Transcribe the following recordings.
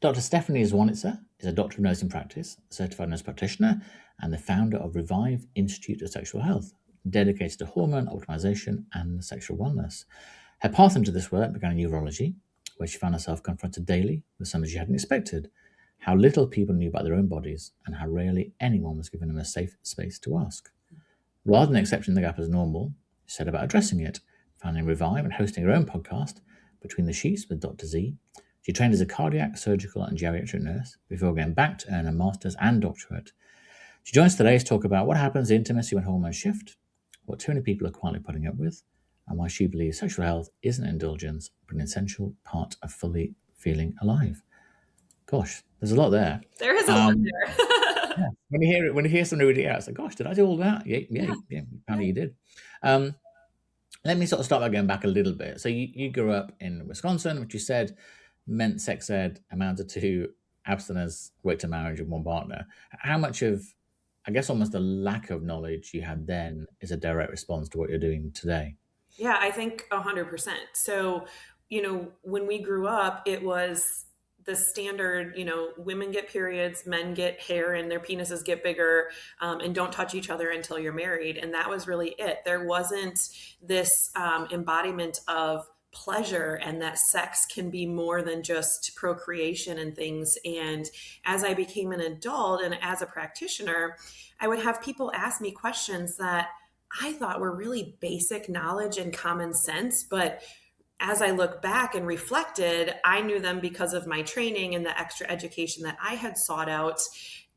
Dr. Stephanie Zwonitzer is a doctor of nursing practice, a certified nurse practitioner, and the founder of Revive Institute of Sexual Health, dedicated to hormone optimization and sexual wellness. Her path into this work began in urology, where she found herself confronted daily with something she hadn't expected: how little people knew about their own bodies and how rarely anyone was given them a safe space to ask. Rather than accepting the gap as normal, she set about addressing it, founding Revive and hosting her own podcast, Between the Sheets with Dr. Z. She trained as a cardiac, surgical, and geriatric nurse before going back to earn a master's and doctorate. She joins us today to talk about what happens in intimacy when hormones shift, what too many people are quietly putting up with, and why she believes sexual health isn't an indulgence, but an essential part of fully feeling alive. Gosh, there's a lot there. There is a lot there. Yeah. When you hear somebody reading it out, it's like, gosh, did I do all that? Yeah. Apparently you did. Let me sort of start by going back a little bit. So you grew up in Wisconsin, which you said meant sex ed amounted to abstinence, work to marriage, and one partner. How much of, I guess, almost the lack of knowledge you had then is a direct response to what you're doing today? Yeah, I think 100%. So, when we grew up, it was the standard, women get periods, men get hair, and their penises get bigger, and don't touch each other until you're married. And that was really it. There wasn't this embodiment of pleasure and that sex can be more than just procreation and things. And as I became an adult and as a practitioner, I would have people ask me questions that I thought were really basic knowledge and common sense, but as I look back and reflected, I knew them because of my training and the extra education that I had sought out.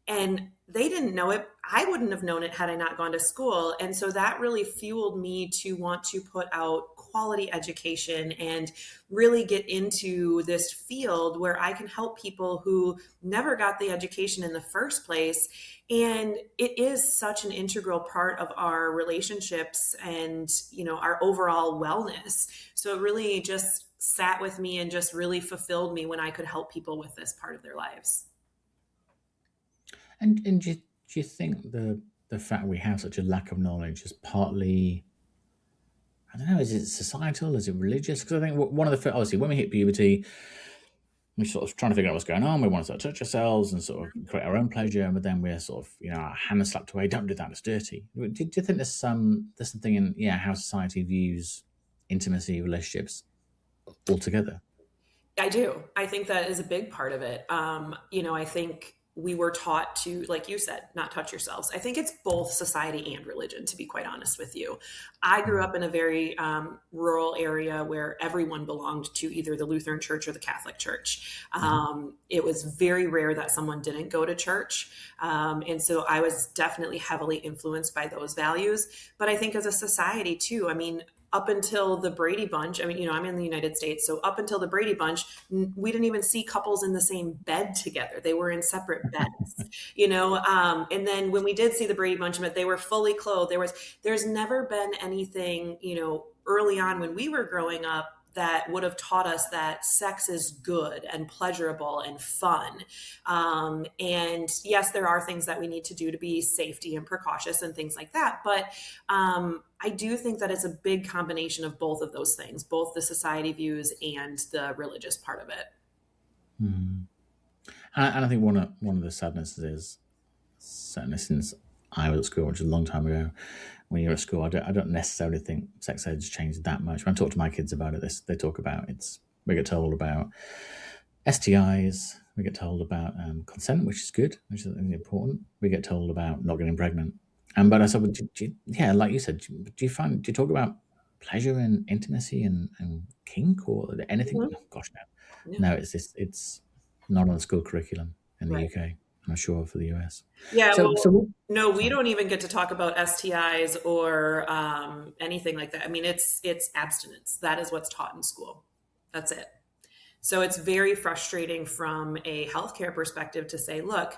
And they didn't know it. I wouldn't have known it had I not gone to school. And so that really fueled me to want to put out quality education and really get into this field where I can help people who never got the education in the first place. And it is such an integral part of our relationships and, our overall wellness. So it really just sat with me and just really fulfilled me when I could help people with this part of their lives. And do you think the fact we have such a lack of knowledge is partly, I don't know, is it societal? Is it religious? Because I think one of the, obviously, when we hit puberty, we're sort of trying to figure out what's going on. We want to sort of touch ourselves and sort of create our own pleasure, but then we're sort of, our hands slapped away. Don't do that; it's dirty. Do you think there's something in how society views intimacy, relationships altogether? I do. I think that is a big part of it. I think we were taught to, like you said, not touch yourselves. I think it's both society and religion, to be quite honest with you. I grew up in a very rural area where everyone belonged to either the Lutheran Church or the Catholic Church. It was very rare that someone didn't go to church. And so I was definitely heavily influenced by those values. But I think as a society too, up until the Brady Bunch, I'm in the United States. So up until the Brady Bunch, we didn't even see couples in the same bed together. They were in separate beds, and then when we did see the Brady Bunch, they were fully clothed. There's never been anything, early on when we were growing up that would have taught us that sex is good and pleasurable and fun. And yes, there are things that we need to do to be safety and precautious and things like that. But I do think that it's a big combination of both of those things, both the society views and the religious part of it. And I think one of the sadnesses is, certainly since I was at school, which is a long time ago, when you're at school, I don't necessarily think sex ed's changed that much. When I talk to my kids about it, they talk about we get told about STIs, we get told about consent, which is good, which is important. We get told about not getting pregnant. But I said, like you said, do you talk about pleasure and intimacy and kink or anything? Mm-hmm. Oh, gosh, no, it's not on the school curriculum in the UK. I'm sure for the US. Yeah, no, we don't even get to talk about STIs or anything like that. It's abstinence. That is what's taught in school. That's it. So it's very frustrating from a healthcare perspective to say, look,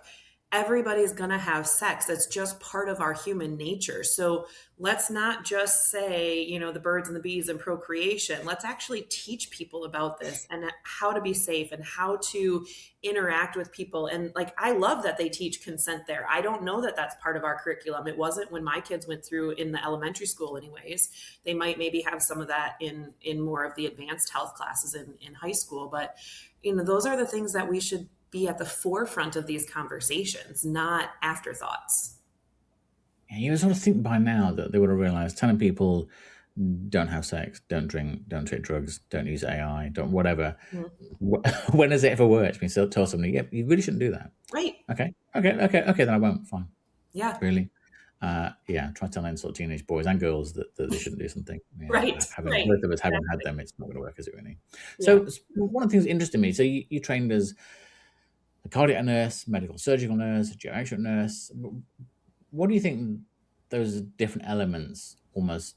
everybody's going to have sex. That's just part of our human nature. So let's not just say, the birds and the bees and procreation. Let's actually teach people about this and how to be safe and how to interact with people. And I love that they teach consent there. I don't know that that's part of our curriculum. It wasn't when my kids went through in the elementary school anyways. They might maybe have some of that in more of the advanced health classes in high school. But, those are the things that we should be at the forefront of these conversations, not afterthoughts. And you would sort of think by now that they would have realized telling people don't have sex, don't drink, don't take drugs, don't use AI, don't whatever. Mhm. When has it ever worked? We still tell somebody, yeah, you really shouldn't do that. Right. Okay, then I won't. Fine. Yeah. Really? Yeah, try telling sort of teenage boys and girls that they shouldn't do something. Yeah, Right. having Right. both of us having had Exactly. them, it's not going to work, is it really? Yeah. So one of the things that interested me, so you trained as a cardiac nurse, medical surgical nurse, a geriatric nurse. What do you think those different elements almost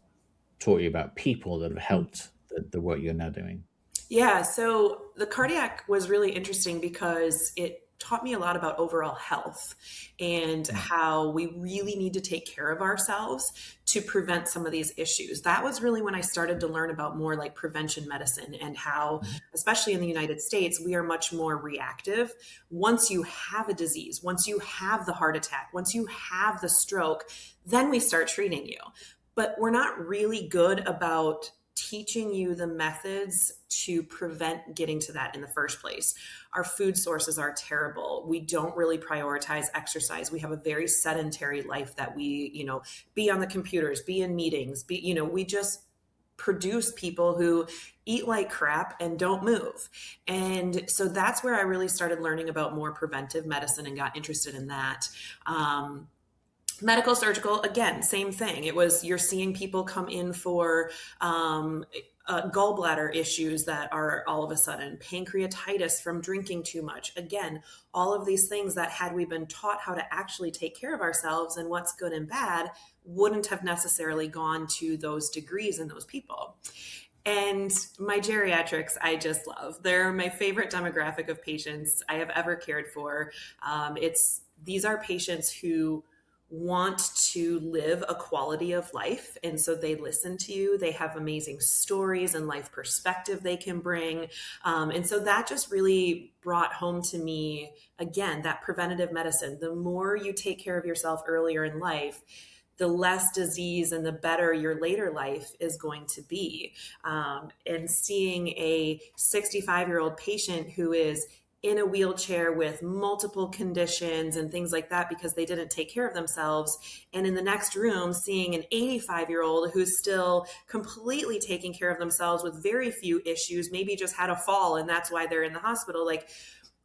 taught you about people that have helped the work you're now doing? Yeah, so the cardiac was really interesting because it taught me a lot about overall health and Yeah. how we really need to take care of ourselves to prevent some of these issues. That was really when I started to learn about more like prevention medicine and how, Mhm. especially in the United States, we are much more reactive. Once you have a disease, once you have the heart attack, once you have the stroke, then we start treating you. But we're not really good about teaching you the methods to prevent getting to that in the first place. Our food sources are terrible. We don't really prioritize exercise. We have a very sedentary life that we, be on the computers, be in meetings, we just produce people who eat like crap and don't move. And so that's where I really started learning about more preventive medicine and got interested in that. Medical surgical, again, same thing. It was you're seeing people come in for gallbladder issues that are all of a sudden pancreatitis from drinking too much. Again, all of these things that had we been taught how to actually take care of ourselves and what's good and bad wouldn't have necessarily gone to those degrees in those people. And my geriatrics, I just love. They're my favorite demographic of patients I have ever cared for. These are patients who want to live a quality of life. And so they listen to you. They have amazing stories and life perspective they can bring. And so that just really brought home to me, again, that preventative medicine. The more you take care of yourself earlier in life, the less disease and the better your later life is going to be. And seeing a 65-year-old patient who is in a wheelchair with multiple conditions and things like that because they didn't take care of themselves. And in the next room, seeing an 85-year-old who's still completely taking care of themselves with very few issues, maybe just had a fall and that's why they're in the hospital. Like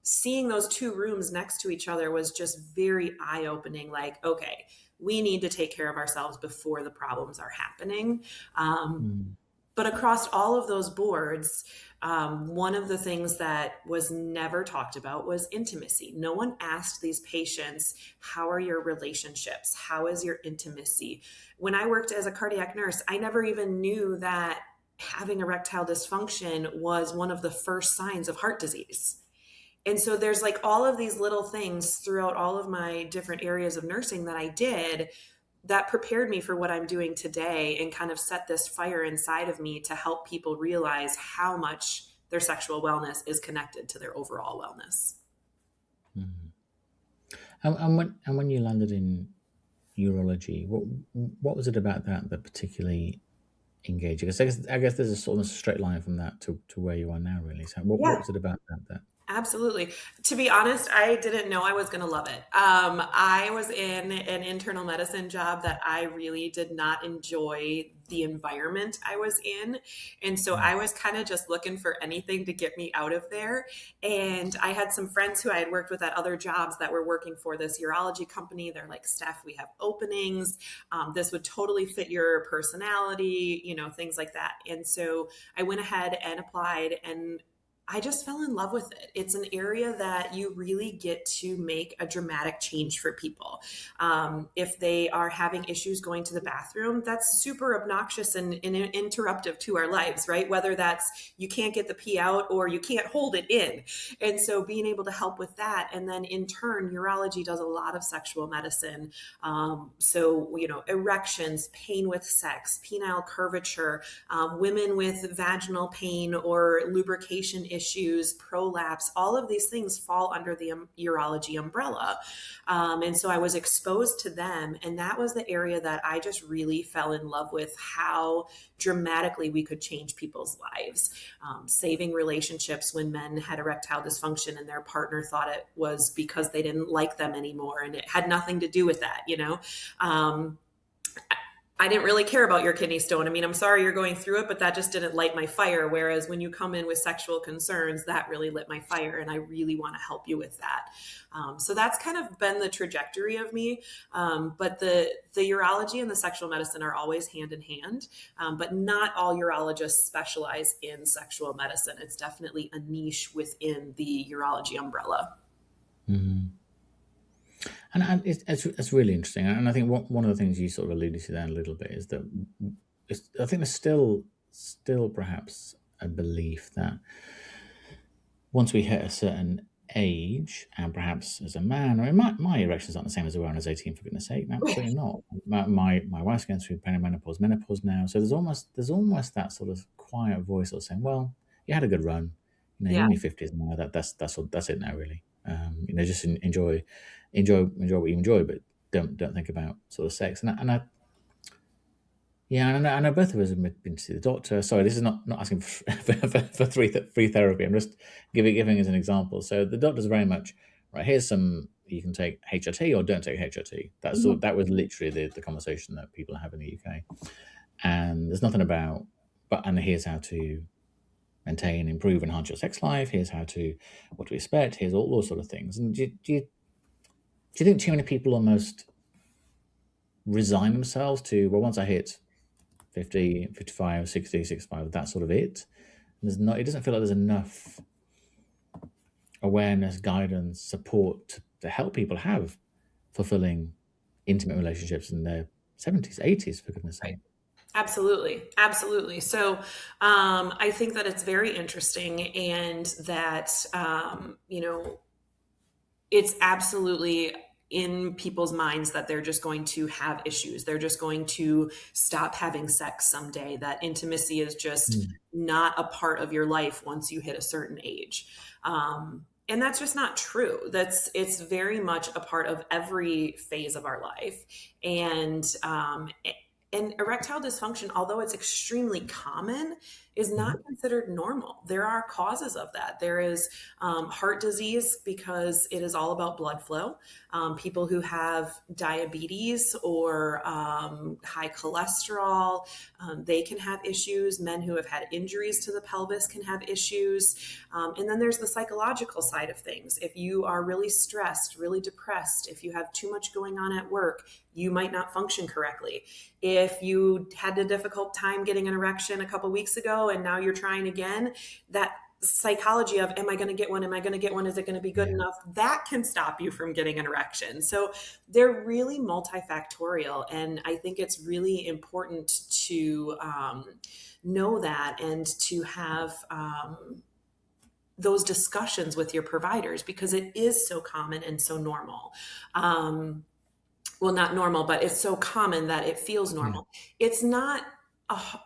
seeing those two rooms next to each other was just very eye-opening. Like, okay, we need to take care of ourselves before the problems are happening. But across all of those boards, one of the things that was never talked about was intimacy. No one asked these patients, how are your relationships? How is your intimacy? When I worked as a cardiac nurse, I never even knew that having erectile dysfunction was one of the first signs of heart disease. And so there's like all of these little things throughout all of my different areas of nursing that I did that prepared me for what I'm doing today and kind of set this fire inside of me to help people realize how much their sexual wellness is connected to their overall wellness. And when you landed in urology, what was it about that particularly engaging? I guess there's a sort of straight line from that to where you are now, really. So what Yeah. was it about that? Absolutely. To be honest, I didn't know I was going to love it. I was in an internal medicine job that I really did not enjoy the environment I was in. And so I was kind of just looking for anything to get me out of there. And I had some friends who I had worked with at other jobs that were working for this urology company. They're like, Steph, we have openings. This would totally fit your personality, things like that. And so I went ahead and applied, and I just fell in love with it. It's an area that you really get to make a dramatic change for people. If they are having issues going to the bathroom, that's super obnoxious and interruptive to our lives, right? Whether that's you can't get the pee out or you can't hold it in. And so being able to help with that. And then in turn, urology does a lot of sexual medicine. Erections, pain with sex, penile curvature, women with vaginal pain or lubrication issues, prolapse, all of these things fall under the urology umbrella. And so I was exposed to them. And that was the area that I just really fell in love with, how dramatically we could change people's lives, saving relationships when men had erectile dysfunction and their partner thought it was because they didn't like them anymore. And it had nothing to do with that, you know? I didn't really care about your kidney stone. I mean, I'm sorry you're going through it, but that just didn't light my fire. Whereas when you come in with sexual concerns, that really lit my fire. And I really want to help you with that. So that's kind of been the trajectory of me. But the urology and the sexual medicine are always hand in hand. But not all urologists specialize in sexual medicine. It's definitely a niche within the urology umbrella. Mm-hmm. And it's really interesting. And I think one of the things you sort of alluded to there a little bit is that I think there's still perhaps a belief that once we hit a certain age, and perhaps as a man, I mean, my erections aren't the same as they were when I was 18, for goodness sake. Absolutely not. My wife's going through perimenopause, menopause now. So there's almost that sort of quiet voice sort of saying, well, you had a good run. You know, Yeah. you're in your 50s now. That's it now, really. You know, just enjoy what you enjoy, but don't think about sort of sex. And I know both of us have been to see the doctor. Sorry, this is not asking for free therapy. I'm just giving as an example. So the doctor's very much right. Here's some, you can take HRT or don't take HRT. That was literally the conversation that people have in the UK. And there's nothing about, and here's how to maintain, improve, enhance your sex life. Here's what to expect. Here's all those sort of things. And do you think too many people almost resign themselves to, well, once I hit 50, 55, 60, 65, that's sort of it? It doesn't feel like there's enough awareness, guidance, support to help people have fulfilling, intimate relationships in their 70s, 80s, for goodness sake. Absolutely. So I think that it's very interesting, and that, it's absolutely in people's minds that they're just going to have issues. They're just going to stop having sex someday, that intimacy is just not a part of your life once you hit a certain age. And that's just not true. It's very much a part of every phase of our life. And erectile dysfunction, although it's extremely common, is not considered normal. There are causes of that. There is heart disease, because it is all about blood flow. People who have diabetes or high cholesterol, they can have issues. Men who have had injuries to the pelvis can have issues. And then there's the psychological side of things. If you are really stressed, really depressed, if you have too much going on at work, you might not function correctly. If you had a difficult time getting an erection a couple weeks ago and now you're trying again, that psychology of, am I going to get one? Am I going to get one? Is it going to be good enough? That can stop you from getting an erection. So they're really multifactorial. And I think it's really important to know that, and to have those discussions with your providers, because it is so common and so normal. Well, not normal, but it's so common that it feels normal. It's not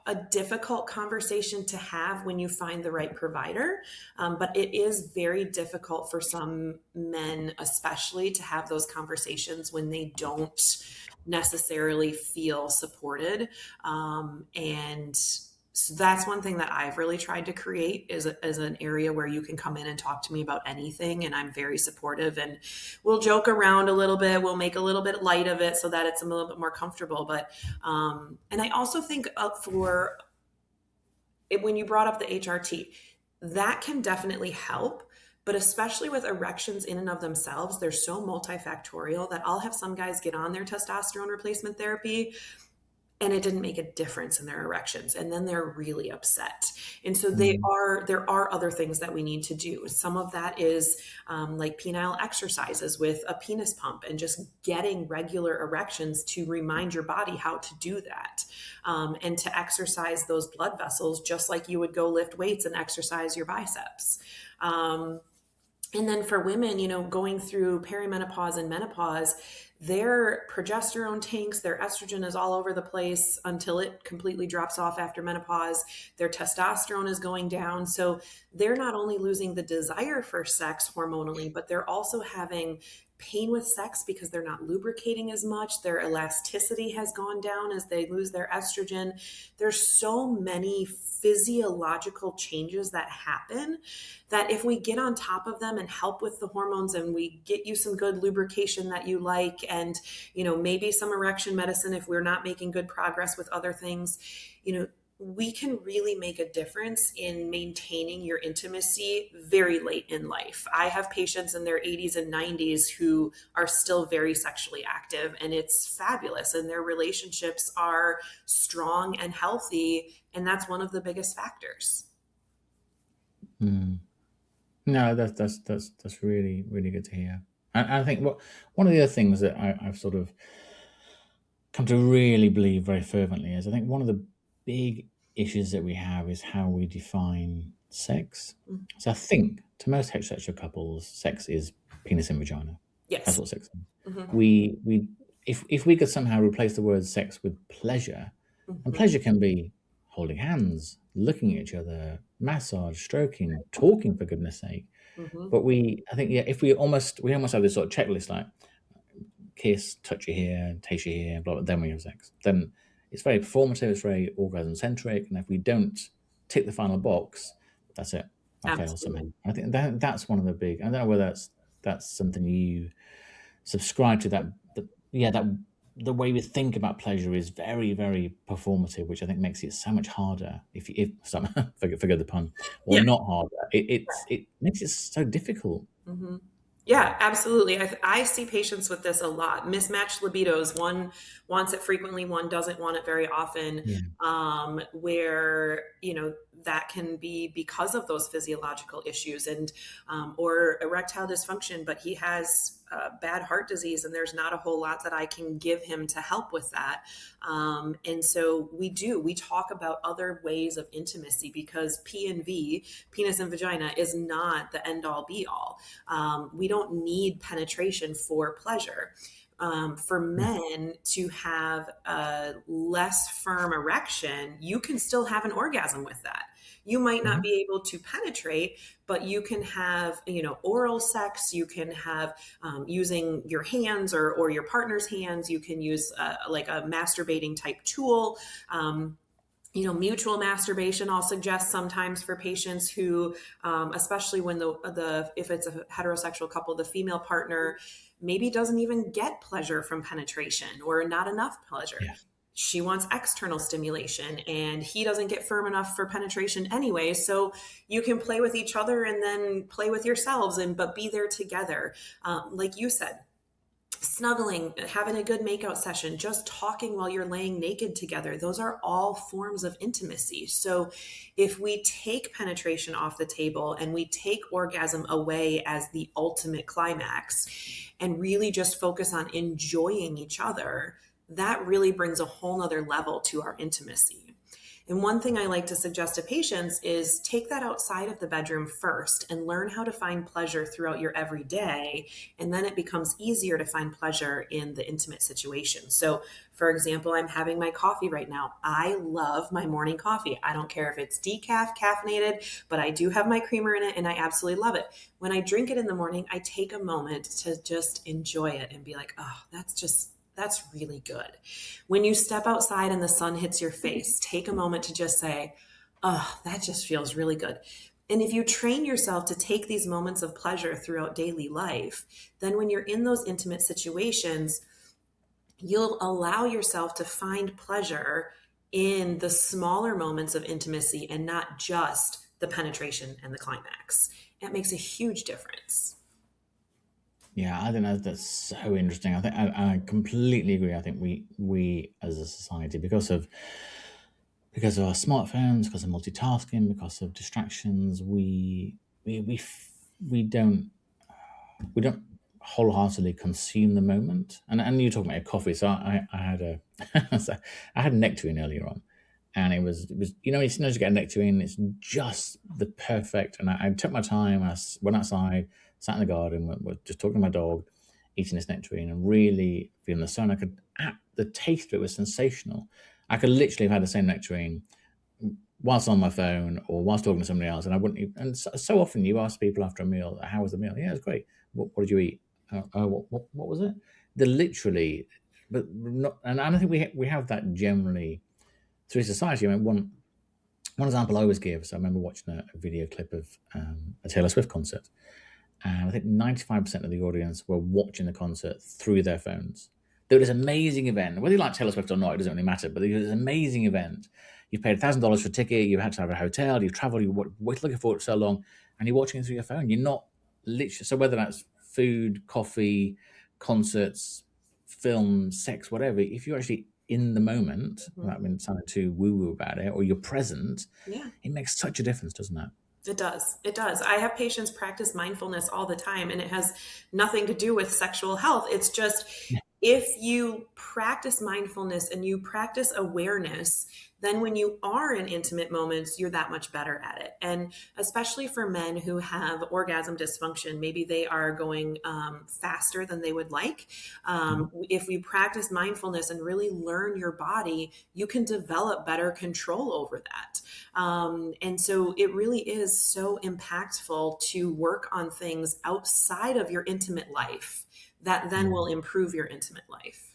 a difficult conversation to have when you find the right provider, but it is very difficult for some men, especially, to have those conversations when they don't necessarily feel supported. And so that's one thing that I've really tried to create, is an area where you can come in and talk to me about anything. And I'm very supportive, and we'll joke around a little bit. We'll make a little bit light of it so that it's a little bit more comfortable. But, and I also think when you brought up the HRT, that can definitely help. But especially with erections in and of themselves, they're so multifactorial that I'll have some guys get on their testosterone replacement therapy, and it didn't make a difference in their erections. And then they're really upset. And so there are other things that we need to do. Some of that is like penile exercises with a penis pump, and just getting regular erections to remind your body how to do that. And to exercise those blood vessels, just like you would go lift weights and exercise your biceps. And then for women, going through perimenopause and menopause, their progesterone tanks, their estrogen is all over the place until it completely drops off after menopause. Their testosterone is going down. So they're not only losing the desire for sex hormonally, but they're also having pain with sex because they're not lubricating as much. Their elasticity has gone down as they lose their estrogen. There's so many physiological changes that happen that if we get on top of them and help with the hormones, and we get you some good lubrication that you like, and maybe some erection medicine if we're not making good progress with other things, we can really make a difference in maintaining your intimacy very late in life. I have patients in their 80s and 90s who are still very sexually active, and it's fabulous, and their relationships are strong and healthy, and that's one of the biggest factors. No, that's really, really good to hear. And I think one of the other things that I've sort of come to really believe very fervently is, I think one of the big issues that we have is how we define sex. So I think to most heterosexual couples, sex is penis and vagina. Yes. That's what sex is. If we could somehow replace the word sex with pleasure, and pleasure can be holding hands, looking at each other, massage, stroking, talking, for goodness sake. But I think, if we almost have this sort of checklist, like kiss, touch you here, taste you here, blah, blah, then we have sex. Then it's very performative, it's very orgasm centric, and if we don't tick the final box, that's it. I fail somehow. I think that's one of the big. I don't know whether that's something you subscribe to. That the way we think about pleasure is very, very performative, which I think makes it so much harder. If forget the pun, or not harder. It makes it so difficult. Yeah, absolutely. I see patients with this a lot. Mismatched libidos. One wants it frequently, one doesn't want it very often. Where that can be because of those physiological issues, and or erectile dysfunction, but he has bad heart disease, and there's not a whole lot that I can give him to help with that. And so we talk about other ways of intimacy, because P&V, penis and vagina, is not the end all be all. We don't need penetration for pleasure. For men to have a less firm erection, you can still have an orgasm with that. You might not be able to penetrate, but you can have, oral sex. You can have using your hands or your partner's hands. You can use like a masturbating type tool. Mutual masturbation I'll suggest sometimes for patients who, especially when if it's a heterosexual couple, the female partner maybe doesn't even get pleasure from penetration, or not enough pleasure. Yeah. She wants external stimulation, and he doesn't get firm enough for penetration anyway. So you can play with each other and then play with yourselves, but be there together. Like you said, snuggling, having a good makeout session, just talking while you're laying naked together. Those are all forms of intimacy. So if we take penetration off the table and we take orgasm away as the ultimate climax, and really just focus on enjoying each other, that really brings a whole nother level to our intimacy. And one thing I like to suggest to patients is take that outside of the bedroom first and learn how to find pleasure throughout your everyday. And then it becomes easier to find pleasure in the intimate situation. So for example, I'm having my coffee right now. I love my morning coffee. I don't care if it's decaf, caffeinated, but I do have my creamer in it and I absolutely love it. When I drink it in the morning, I take a moment to just enjoy it and be like, oh, that's really good. When you step outside and the sun hits your face, take a moment to just say, oh, that just feels really good. And if you train yourself to take these moments of pleasure throughout daily life, then when you're in those intimate situations, you'll allow yourself to find pleasure in the smaller moments of intimacy and not just the penetration and the climax. It makes a huge difference. Yeah, I think that's so interesting. I think I completely agree. I think we as a society, because of our smartphones, because of multitasking, because of distractions, we don't wholeheartedly consume the moment. And you're talking about coffee, so I had I had a nectarine earlier on, and it was as soon as you get a nectarine, it's just the perfect. And I took my time. I went outside, sat in the garden, was just talking to my dog. eating this nectarine and really feeling the sun. The taste of it was sensational. I could literally have had the same nectarine whilst on my phone or whilst talking to somebody else, and I wouldn't. And so often you ask people after a meal, "How was the meal?" "Yeah, it was great." What did you eat?" What was it? They're literally, but not. And I don't think we have that generally through society. I mean, one example I always give. So I remember watching a video clip of a Taylor Swift concert, and I think 95% of the audience were watching the concert through their phones. There was this amazing event. Whether you like Taylor Swift or not, it doesn't really matter. But there was this amazing event. You paid $1,000 for a ticket. You had to have a hotel. You've traveled. You were looking forward to so long, and you're watching it through your phone. You're not literally. So whether that's food, coffee, concerts, film, sex, whatever, if you're actually in the moment, without being sounding too woo-woo about it, or you're present, Yeah. it makes such a difference, doesn't it? It does. It does. I have patients practice mindfulness all the time, and it has nothing to do with sexual health. It's just if you practice mindfulness and you practice awareness, then when you are in intimate moments, you're that much better at it. And especially for men who have orgasm dysfunction, maybe they are going faster than they would like. If we practice mindfulness and really learn your body, you can develop better control over that. And so it really is so impactful to work on things outside of your intimate life that then will improve your intimate life.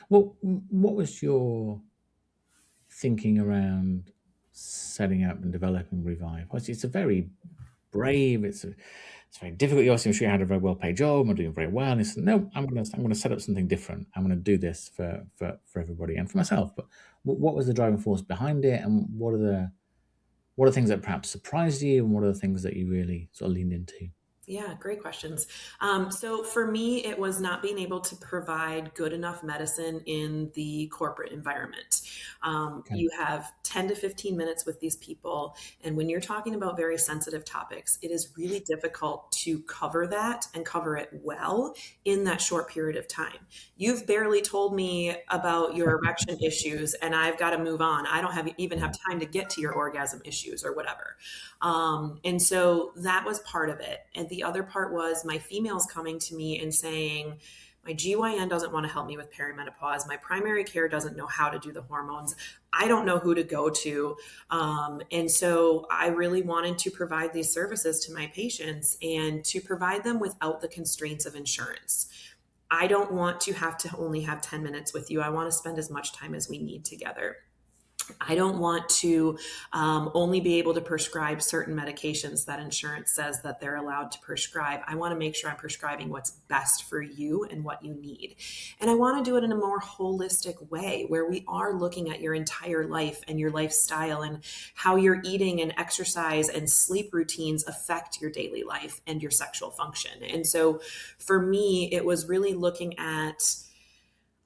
Well, what was your thinking around setting up and developing Revive? It's a very brave. It's very difficult. You obviously, I'm sure you had a very well paid job. I'm doing very well. And he said, "No, I'm going to set up something different. I'm going to do this for everybody and for myself." But what was the driving force behind it, and what are the things that perhaps surprised you, and what are the things that you really sort of leaned into? Yeah, great questions. So for me, it was not being able to provide good enough medicine in the corporate environment. Okay. You have 10 to 15 minutes with these people. And when you're talking about very sensitive topics, it is really difficult to cover that and cover it well in that short period of time. You've barely told me about your erection issues, and I've got to move on. I don't even have time to get to your orgasm issues or whatever. And so that was part of it. And the other part was my females coming to me and saying, my GYN doesn't want to help me with perimenopause. My primary care doesn't know how to do the hormones. I don't know who to go to. And so I really wanted to provide these services to my patients and to provide them without the constraints of insurance. I don't want to have to only have 10 minutes with you. I want to spend as much time as we need together. I don't want to only be able to prescribe certain medications that insurance says that they're allowed to prescribe. I want to make sure I'm prescribing what's best for you and what you need. And I want to do it in a more holistic way where we are looking at your entire life and your lifestyle and how your eating and exercise and sleep routines affect your daily life and your sexual function. And so for me, it was really looking at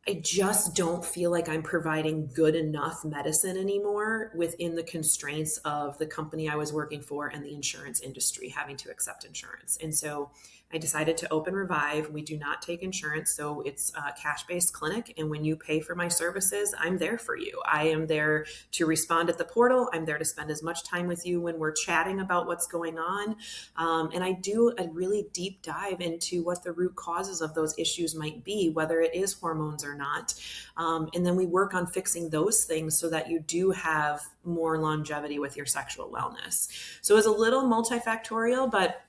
I just don't feel like I'm providing good enough medicine anymore within the constraints of the company I was working for and the insurance industry having to accept insurance. And so I decided to open Revive. We do not take insurance, so it's a cash-based clinic. And when you pay for my services, I'm there for you. I am there to respond at the portal. I'm there to spend as much time with you when we're chatting about what's going on. And I do a really deep dive into what the root causes of those issues might be, whether it is hormones or not. And then we work on fixing those things so that you do have more longevity with your sexual wellness. So it was a little multifactorial, but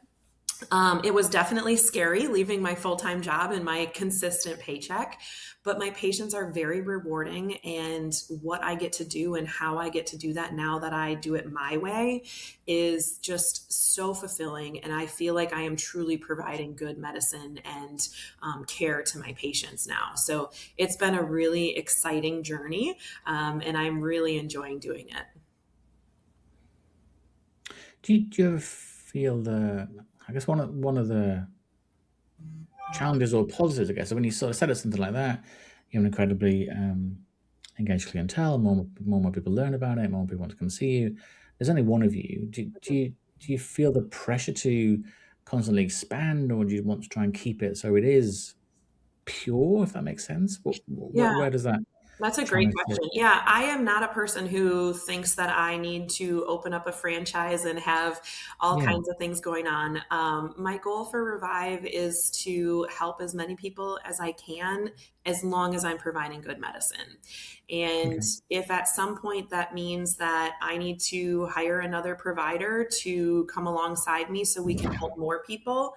it was definitely scary leaving my full-time job and my consistent paycheck, but my patients are very rewarding, and what I get to do and how I get to do that now that I do it my way is just so fulfilling. And I feel like I am truly providing good medicine and care to my patients now. So it's been a really exciting journey, and I'm really enjoying doing it. Do you ever feel I guess one of the challenges or positives, I guess, when you sort of set up something like that, you have an incredibly engaged clientele, more people learn about it, more people want to come see you. There's only one of you. Do you feel the pressure to constantly expand, or do you want to try and keep it so it is pure, if that makes sense? Yeah. Where does that That's a great trying to, question. Yeah, I am not a person who thinks that I need to open up a franchise and have all yeah, kinds of things going on. My goal for Revive is to help as many people as I can, as long as I'm providing good medicine. And okay, if at some point that means that I need to hire another provider to come alongside me so we can help more people,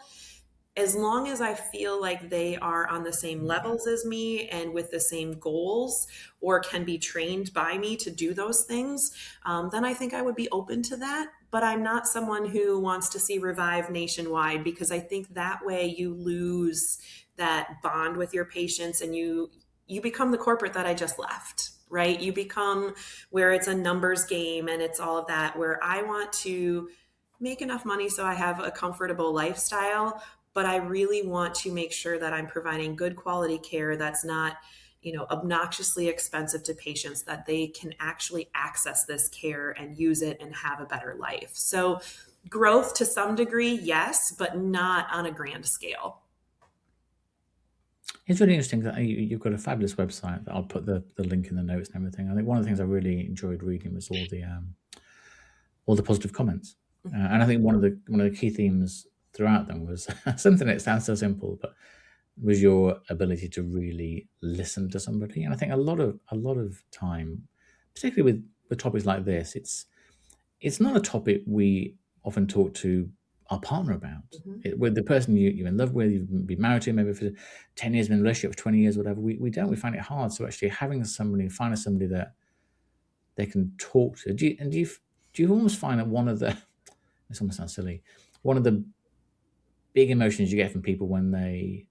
as long as I feel like they are on the same levels as me and with the same goals or can be trained by me to do those things, then I think I would be open to that. But I'm not someone who wants to see Revive nationwide, because I think that way you lose that bond with your patients and you become the corporate that I just left, right? You become where it's a numbers game and it's all of that, where I want to make enough money so I have a comfortable lifestyle, but I really want to make sure that I'm providing good quality care that's not, obnoxiously expensive to patients, that they can actually access this care and use it and have a better life. So growth to some degree, yes, but not on a grand scale. it's really interesting that you've got a fabulous website. That I'll put the link in the notes and everything. I think one of the things I really enjoyed reading was all the positive comments, and I think one of the key themes throughout them was something that sounds so simple, but was your ability to really listen to somebody. And I think a lot of time, particularly with topics like this, it's not a topic we often talk to our partner about. Mhm. With the person you're in love with, you've been married to maybe for 10 years, been in a relationship for 20 years, whatever, we find it hard. So actually finding somebody that they can talk to. Do you almost find that one of the, this almost sounds silly, one of the big emotions you get from people when they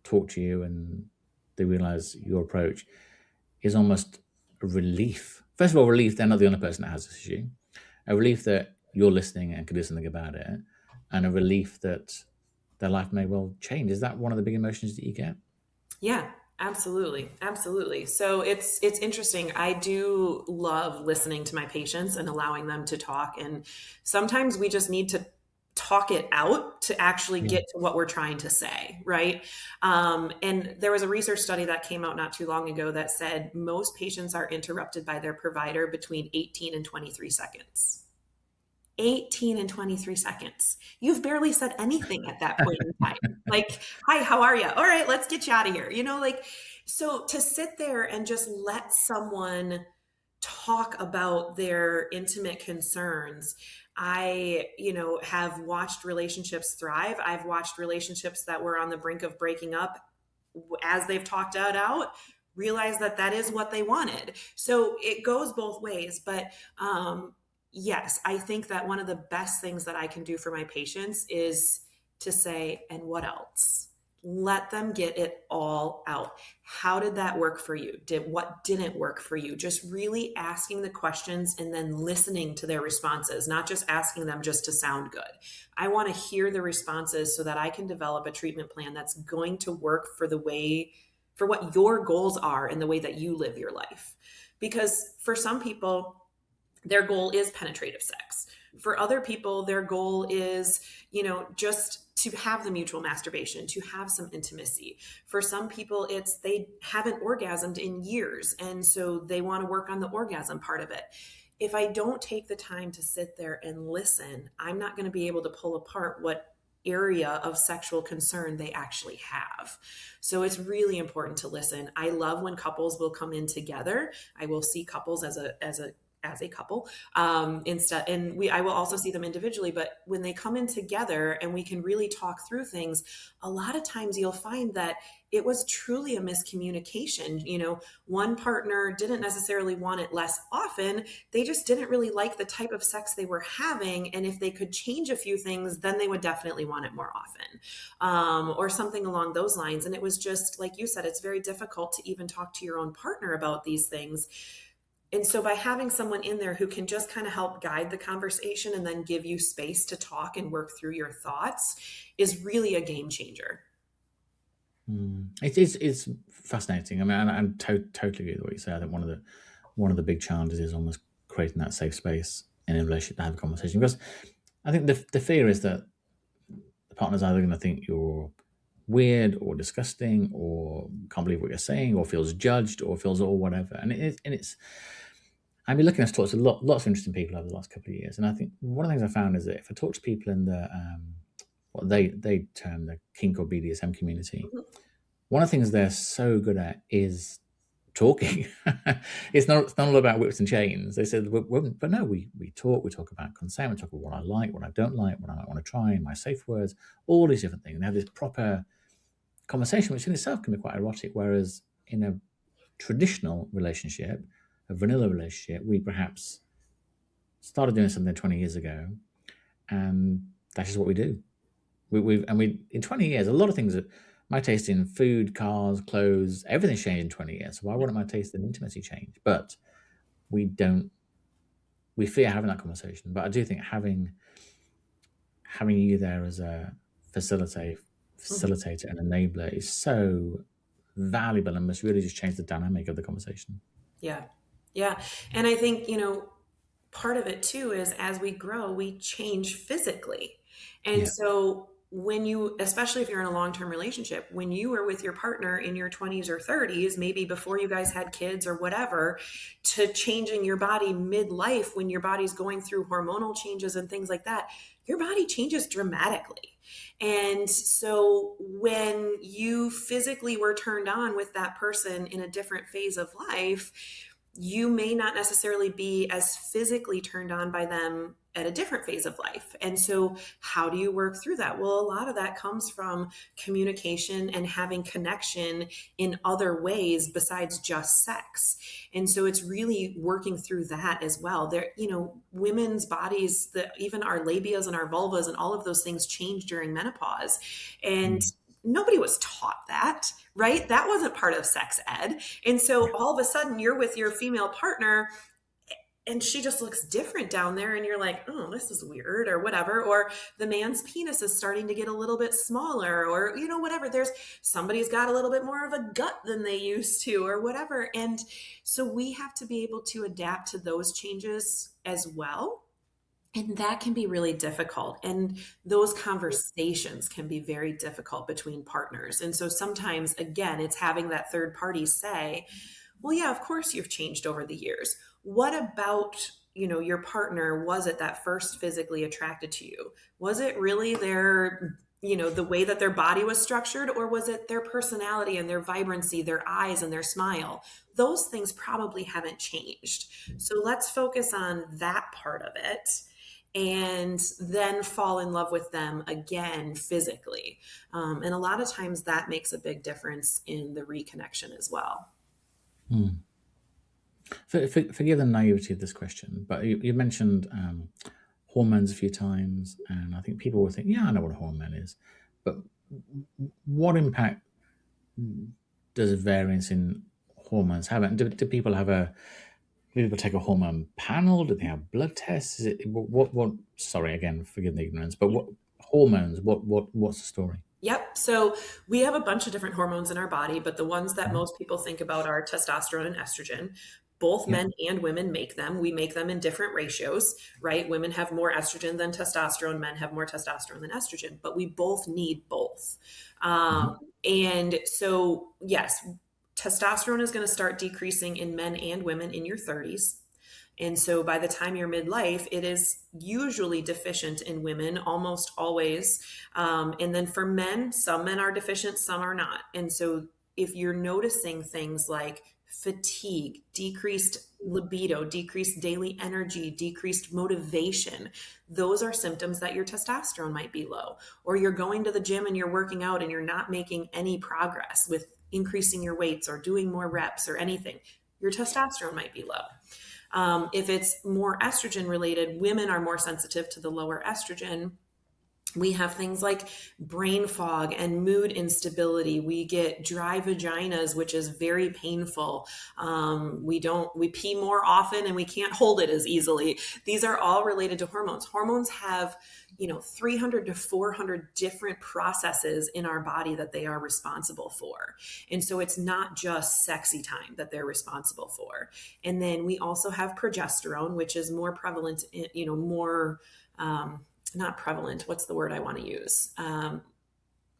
talk to you and they realize your approach is almost a relief. First of all, relief they're not the only person that has this issue, a relief that you're listening and can do something about it, and a relief that their life may well change. Is that one of the big emotions that you get? Yeah, absolutely. Absolutely. So it's interesting. I do love listening to my patients and allowing them to talk, and sometimes we just need to talk it out to actually Yeah. get to what we're trying to say, right? And there was a research study that came out not too long ago that said most patients are interrupted by their provider between 18 and 23 seconds. 18 and 23 seconds. You've barely said anything at that point in time. Like, hi, how are you? All right, let's get you out of here. So to sit there and just let someone talk about their intimate concerns. Have watched relationships thrive. I've watched relationships that were on the brink of breaking up, as they've talked it out, realize that that is what they wanted. So it goes both ways. But yes, I think that one of the best things that I can do for my patients is to say, and what else? Let them get it all out. How did that work for you? What didn't work for you? Just really asking the questions and then listening to their responses, not just asking them just to sound good. I want to hear the responses so that I can develop a treatment plan that's going to work for what your goals are and the way that you live your life. Because for some people, their goal is penetrative sex. For other people, their goal is, just to have the mutual masturbation, to have some intimacy. For some people, it's they haven't orgasmed in years, and so they want to work on the orgasm part of it. If I don't take the time to sit there and listen, I'm not going to be able to pull apart what area of sexual concern they actually have. So it's really important to listen. I love when couples will come in together. I will see couples as a couple, instead, and I will also see them individually, but when they come in together and we can really talk through things, a lot of times you'll find that it was truly a miscommunication. One partner didn't necessarily want it less often. They just didn't really like the type of sex they were having. And if they could change a few things, then they would definitely want it more often, or something along those lines. And it was just, like you said, it's very difficult to even talk to your own partner about these things. And so by having someone in there who can just kind of help guide the conversation and then give you space to talk and work through your thoughts is really a game changer. It's fascinating. I mean, and totally agree with what you say. I think one of the big challenges is almost creating that safe space in a relationship to have a conversation, because I think the fear is that the partner's either going to think you're weird or disgusting or can't believe what you're saying or feels judged or feels all whatever. And it's I've been looking at talks to lots of interesting people over the last couple of years, and I think one of the things I found is that if I talk to people in the what they term the kink or BDSM community, Mhm. one of the things they're so good at is talking. It's not all about whips and chains. They said, but no, we talk about consent, we talk about what I like, what I don't like, what I might want to try, my safe words, all these different things. And they have this proper conversation, which in itself can be quite erotic. Whereas in a traditional relationship, a vanilla relationship, we perhaps started doing something 20 years ago, and that's just what we do. We in 20 years, a lot of things that my taste in food, cars, clothes, everything's changed in 20 years. So why wouldn't my taste in intimacy change? But we don't. We fear having that conversation. But I do think having you there as a facilitator and enabler is so valuable and must really just change the dynamic of the conversation. Yeah. Yeah. And I think, part of it too is as we grow, we change physically. And Yeah. so when you, especially if you're in a long-term relationship, when you were with your partner in your 20s or 30s, maybe before you guys had kids or whatever, to changing your body midlife when your body's going through hormonal changes and things like that, your body changes dramatically. And so when you physically were turned on with that person in a different phase of life, you may not necessarily be as physically turned on by them at a different phase of life. And so how do you work through that? Well, a lot of that comes from communication and having connection in other ways besides just sex. And so it's really working through that as well. There, women's bodies, even our labias and our vulvas and all of those things change during menopause. And nobody was taught that, right? That wasn't part of sex ed. And so all of a sudden you're with your female partner and she just looks different down there and you're like, oh, this is weird or whatever. Or the man's penis is starting to get a little bit smaller or, whatever. Somebody's got a little bit more of a gut than they used to or whatever. And so we have to be able to adapt to those changes as well. And that can be really difficult. And those conversations can be very difficult between partners. And so sometimes, again, it's having that third party say, well, yeah, of course you've changed over the years. What about, your partner? Was it that first physically attracted to you? Was it really their, the way that their body was structured, or was it their personality and their vibrancy, their eyes and their smile? Those things probably haven't changed. So let's focus on that part of it and then fall in love with them again physically. And a lot of times that makes a big difference in the reconnection as well. Forgive the naivety of this question, but you mentioned hormones a few times, and I think people will think, yeah, I know what a hormone is. But what impact does variance in hormones have? Do people have do people take a hormone panel? Do they have blood tests? Is it what sorry, again, forgive the ignorance, but what hormones, what's the story? Yep. So we have a bunch of different hormones in our body, but the ones that most people think about are testosterone and estrogen. Both Yeah. men and women make them. We make them in different ratios, right? Women have more estrogen than testosterone. Men have more testosterone than estrogen, but we both need both. And so, yes, testosterone is going to start decreasing in men and women in your 30s. And so by the time you're midlife, it is usually deficient in women, almost always. And then for men, some men are deficient, some are not. And so if you're noticing things like fatigue, decreased libido, decreased daily energy, decreased motivation, those are symptoms that your testosterone might be low. Or you're going to the gym and you're working out and you're not making any progress with increasing your weights or doing more reps or anything. Your testosterone might be low. If it's more estrogen related, women are more sensitive to the lower estrogen. We have things like brain fog and mood instability. We get dry vaginas, which is very painful. We pee more often and we can't hold it as easily. These are all related to hormones. Hormones have, 300 to 400 different processes in our body that they are responsible for. And so it's not just sexy time that they're responsible for. And then we also have progesterone, which is more prevalent, not prevalent. What's the word I want to use?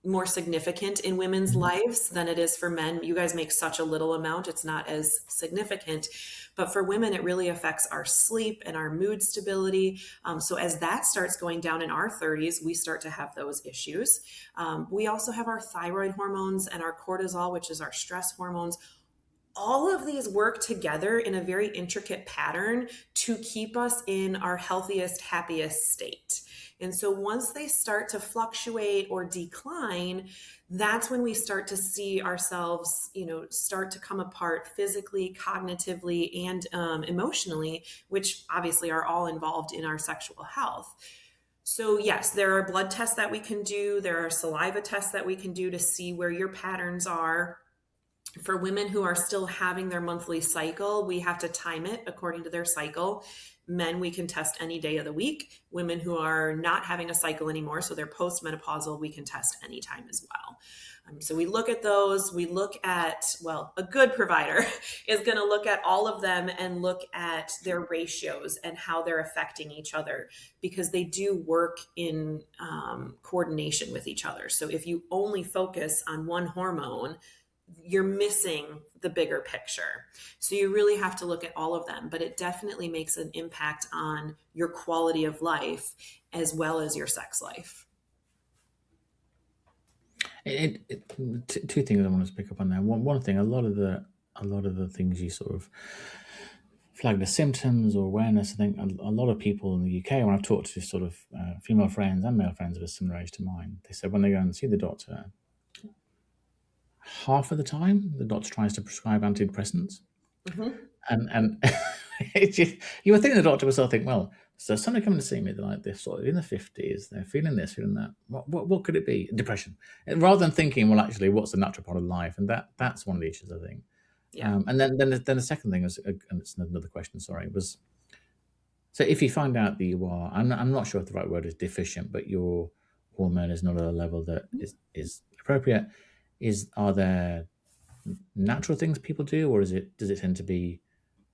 more significant in women's lives than it is for men. You guys make such a little amount, it's not as significant. But for women, it really affects our sleep and our mood stability. So as that starts going down in our 30s, we start to have those issues. We also have our thyroid hormones and our cortisol, which is our stress hormones. All of these work together in a very intricate pattern to keep us in our healthiest, happiest state. And so once they start to fluctuate or decline, that's when we start to see ourselves, start to come apart physically, cognitively, and emotionally, which obviously are all involved in our sexual health. So yes, there are blood tests that we can do. There are saliva tests that we can do to see where your patterns are. For women who are still having their monthly cycle, we have to time it according to their cycle. Men, we can test any day of the week. Women who are not having a cycle anymore, so they're postmenopausal, we can test anytime as well. So we look at those. We look at, a good provider is going to look at all of them and look at their ratios and how they're affecting each other, because they do work in coordination with each other. So if you only focus on one hormone, you're missing the bigger picture. So you really have to look at all of them, but it definitely makes an impact on your quality of life as well as your sex life. Two things I want to pick up on there. One thing, a lot of the things you sort of flag the symptoms or awareness. I think a lot of people in the UK, when I've talked to sort of female friends and male friends of a similar age to mine, they said when they go and see the doctor, half of the time the doctor tries to prescribe antidepressants. Mm-hmm. And you would think the doctor would sort of think, well, so somebody coming to see me, they're sort of in the 50s, they're feeling this, feeling that. What could it be? Depression. Rather than thinking, well, actually, what's the natural part of life? And that's one of the issues, I think. Yeah. And then the second thing was, and it's another question, sorry, was, so if you find out that you are, I'm not sure if the right word is deficient, but your hormone is not at a level that is appropriate, are there natural things people do, or does it tend to be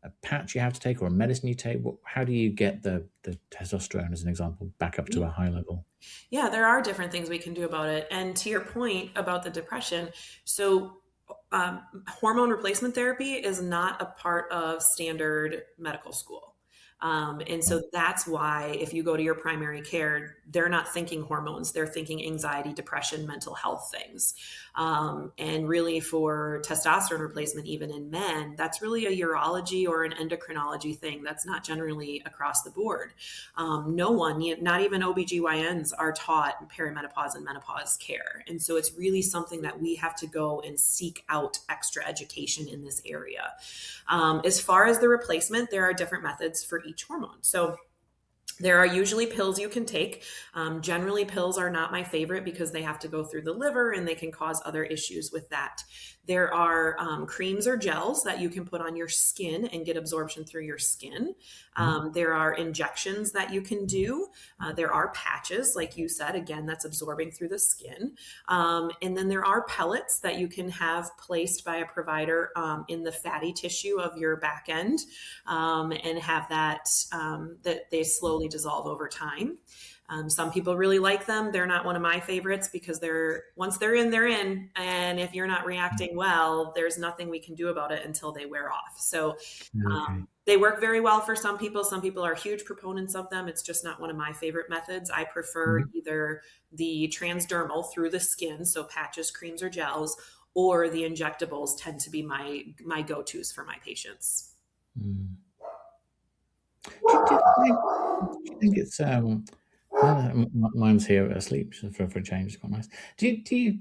a patch you have to take or a medicine you take? How do you get the testosterone, as an example, back up to a high level? Yeah, there are different things we can do about it. And to your point about the depression, so hormone replacement therapy is not a part of standard medical school. And so that's why if you go to your primary care, they're not thinking hormones, they're thinking anxiety, depression, mental health things. And really for testosterone replacement, even in men, that's really a urology or an endocrinology thing. That's not generally across the board. No one, not even OBGYNs, are taught perimenopause and menopause care. And so it's really something that we have to go and seek out extra education in this area. As far as the replacement, there are different methods for each hormone. So there are usually pills you can take. Generally, pills are not my favorite because they have to go through the liver and they can cause other issues with that. There are creams or gels that you can put on your skin and get absorption through your skin. There are injections that you can do. There are patches, like you said, again, that's absorbing through the skin. And then there are pellets that you can have placed by a provider in the fatty tissue of your back end and have that they slowly dissolve over time. Some people really like them. They're not one of my favorites because once they're in, they're in. And if you're not reacting well, there's nothing we can do about it until they wear off. So they work very well for some people. Some people are huge proponents of them. It's just not one of my favorite methods. I prefer either the transdermal through the skin, so patches, creams, or gels, or the injectables tend to be my go-tos for my patients. Do you think it's mine's here asleep for a change? It's quite nice. Do you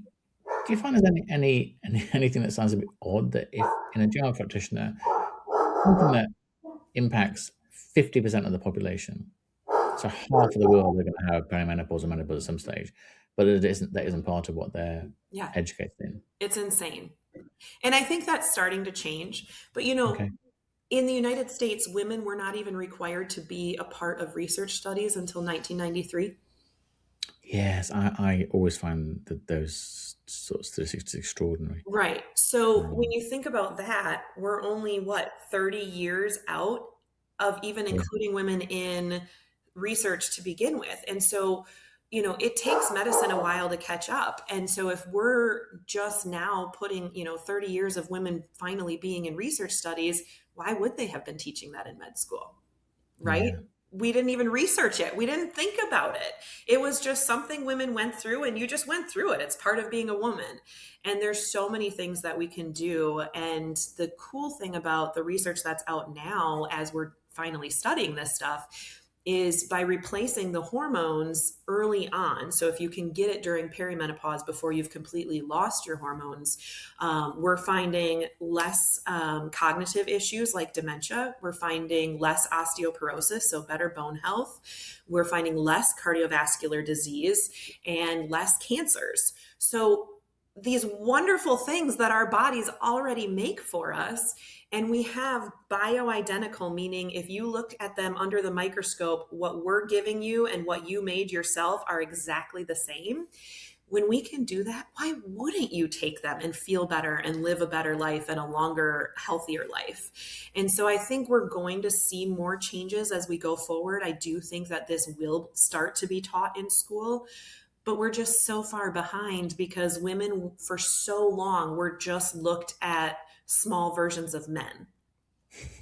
find there's anything that sounds a bit odd, that if in a general practitioner, something that impacts 50% of the population, so half of the world are going to have perimenopause or menopause at some stage, but that isn't part of what they're educated in? It's insane. And I think that's starting to change. But Okay. in the United States, women were not even required to be a part of research studies until 1993. Yes, I always find that those sort of statistics extraordinary. Right. So when you think about that, we're only, 30 years out of even including women in research to begin with. And so, it takes medicine a while to catch up. And so if we're just now putting, 30 years of women finally being in research studies, why would they have been teaching that in med school? Right? Yeah. We didn't even research it. We didn't think about it. It was just something women went through, and you just went through it. It's part of being a woman. And there's so many things that we can do. And the cool thing about the research that's out now, as we're finally studying this stuff, is by replacing the hormones early on. So if you can get it during perimenopause before you've completely lost your hormones, we're finding less cognitive issues like dementia. We're finding less osteoporosis, so better bone health. We're finding less cardiovascular disease and less cancers. So these wonderful things that our bodies already make for us, and we have bioidentical, meaning if you look at them under the microscope, what we're giving you and what you made yourself are exactly the same. When we can do that, why wouldn't you take them and feel better and live a better life and a longer, healthier life? And so I think we're going to see more changes as we go forward. I do think that this will start to be taught in school. But we're just so far behind because women for so long were just looked at small versions of men.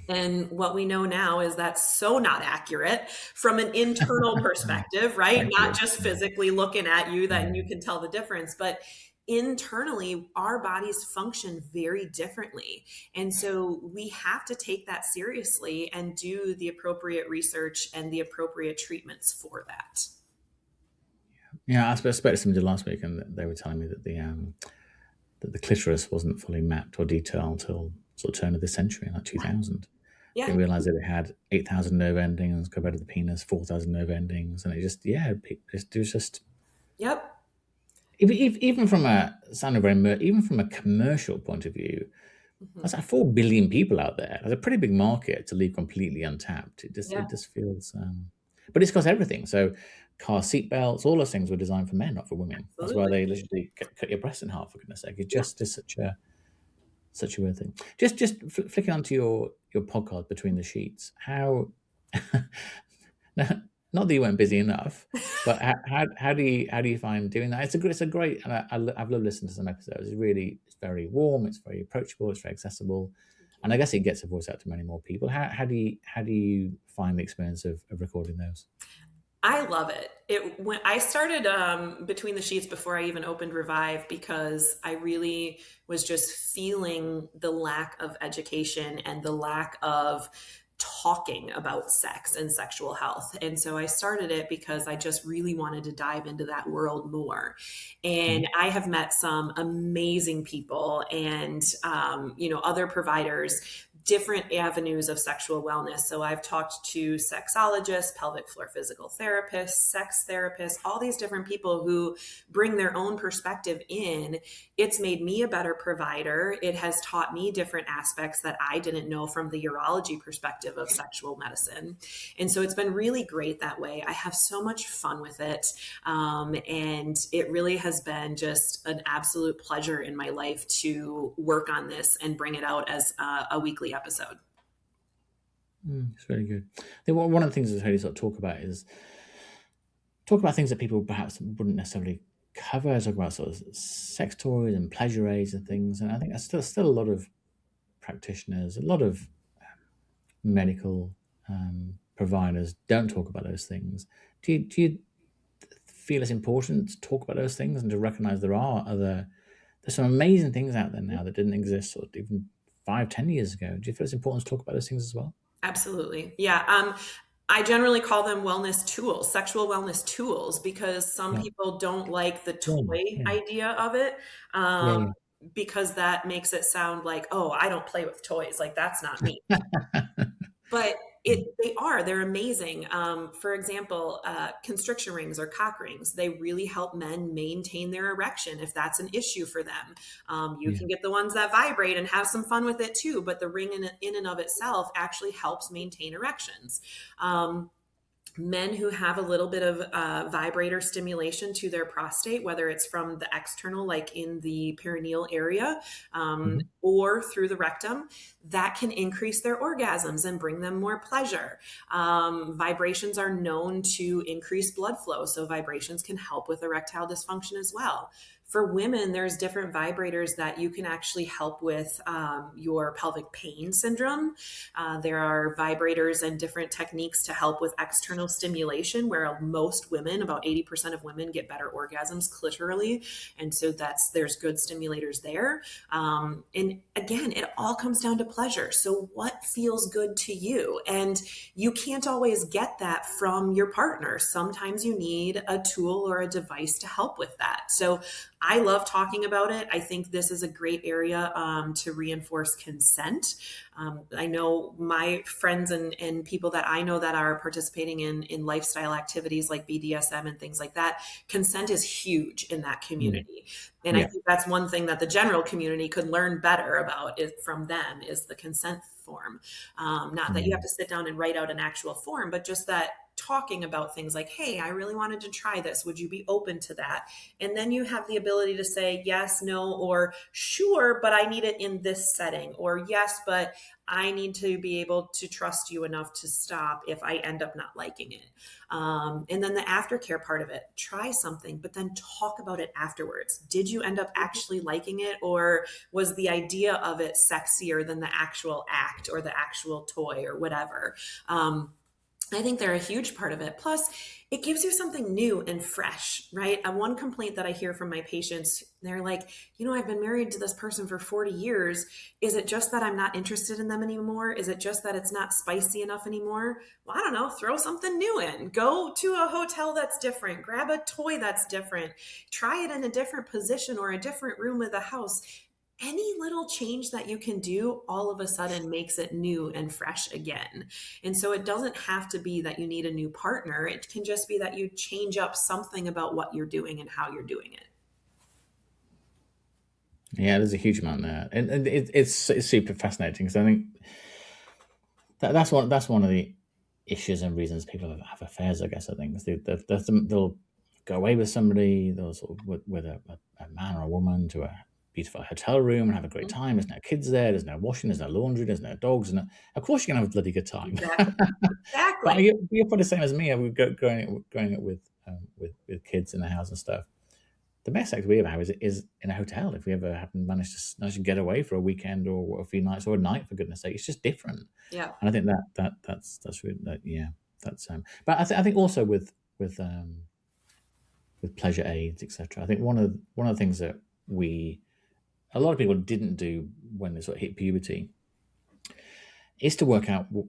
And what we know now is that's so not accurate from an internal perspective, right? Thank Not you. just physically looking at you that Yeah. you can tell the difference, but internally our bodies function very differently. And so we have to take that seriously and do the appropriate research and the appropriate treatments for that. Yeah, I spoke to somebody last week, and they were telling me that the clitoris wasn't fully mapped or detailed until sort of turn of the century, like 2000. Yeah. They realized that it had 8,000 nerve endings compared to the penis, 4,000 nerve endings, and it just Yep. even from a even from a commercial point of view, there's like 4 billion people out there. There's a pretty big market to leave completely untapped. Yeah. It just feels, but it's across everything. So car seat belts, all those things were designed for men, not for women. That's why they literally cut your breast in half, for goodness sake. It just is such a weird thing. Just flicking onto your podcast, Between the Sheets. How not that you weren't busy enough, but how do you find doing that? It's a great, and I've loved listening to some episodes. It's very warm, it's very approachable, it's very accessible, and I guess it gets a voice out to many more people. How do you find the experience of recording those? I love it. When I started Between the Sheets before I even opened Revive, because I really was just feeling the lack of education and the lack of talking about sex and sexual health. And so I started it because I just really wanted to dive into that world more. And I have met some amazing people and, other providers, different avenues of sexual wellness. So I've talked to sexologists, pelvic floor physical therapists, sex therapists, all these different people who bring their own perspective in. It's made me a better provider. It has taught me different aspects that I didn't know from the urology perspective of sexual medicine. And so it's been really great that way. I have so much fun with it. And it really has been just an absolute pleasure in my life to work on this and bring it out as a weekly episode. It's very good. I think one of the things I've heard you sort of talk about things that people perhaps wouldn't necessarily cover. Talk about sort of sex toys and pleasure aids and things. And I think there's still a lot of practitioners, a lot of medical providers don't talk about those things. Do you feel it's important to talk about those things and to recognize there's some amazing things out there now that didn't exist sort of even 5-10 years ago? Do you feel it's important to talk about those things as well? Absolutely. Yeah. I generally call them wellness tools, sexual wellness tools, because some people don't like the toy idea of it. Because that makes it sound like, oh, I don't play with toys. Like, that's not me. But they're amazing. For example, constriction rings or cock rings, they really help men maintain their erection if that's an issue for them. You can get the ones that vibrate and have some fun with it too, but the ring in and of itself actually helps maintain erections. Men who have a little bit of vibrator stimulation to their prostate, whether it's from the external, like in the perineal area, Mhm. or through the rectum, that can increase their orgasms and bring them more pleasure. Vibrations are known to increase blood flow, so vibrations can help with erectile dysfunction as well. For women, there's different vibrators that you can actually help with your pelvic pain syndrome. There are vibrators and different techniques to help with external stimulation, where most women, about 80% of women, get better orgasms clitorally. And so there's good stimulators there. And again, it all comes down to pleasure. So what feels good to you? And you can't always get that from your partner. Sometimes you need a tool or a device to help with that. So I love talking about it. I think this is a great area to reinforce consent. I know my friends and people that I know that are participating in lifestyle activities like BDSM and things like that. Consent is huge in that Mm. community. And I Yeah. think that's one thing that the general community could learn better about from them is the consent form. Not that you have Mm. to sit down and write out an actual form, but just that talking about things like, hey, I really wanted to try this. Would you be open to that? And then you have the ability to say yes, no, or sure, but I need it in this setting, or yes, but I need to be able to trust you enough to stop if I end up not liking it. And then the aftercare part of it, try something, but then talk about it afterwards. Did you end up actually liking it, or was the idea of it sexier than the actual act or the actual toy or whatever? I think they're a huge part of it. Plus, it gives you something new and fresh, right? One complaint that I hear from my patients, they're like, I've been married to this person for 40 years. Is it just that I'm not interested in them anymore? Is it just that it's not spicy enough anymore? Well, I don't know. Throw something new in. Go to a hotel that's different. Grab a toy that's different. Try it in a different position or a different room of the house. Any little change that you can do all of a sudden makes it new and fresh again. And so it doesn't have to be that you need a new partner. It can just be that you change up something about what you're doing and how you're doing it. Yeah, there's a huge amount there, and it's super fascinating because I think that's one of the issues and reasons people have affairs. I guess I think they'll go away with somebody, they'll sort of with a man or a woman to a beautiful hotel room and have a great time. There's no kids there. There's no washing. There's no laundry. There's no dogs. And of course, you're gonna have a bloody good time. Exactly. But Exactly. you're probably the same as me. I would growing up with kids in the house and stuff. The best sex we ever have is in a hotel. If we ever happen to manage to get away for a weekend or a few nights or a night, for goodness sake, it's just different. Yeah. And I think that's really yeah, that's but I think also with pleasure aids, etc. I think one of the things that a lot of people didn't do when they sort of hit puberty is to work out what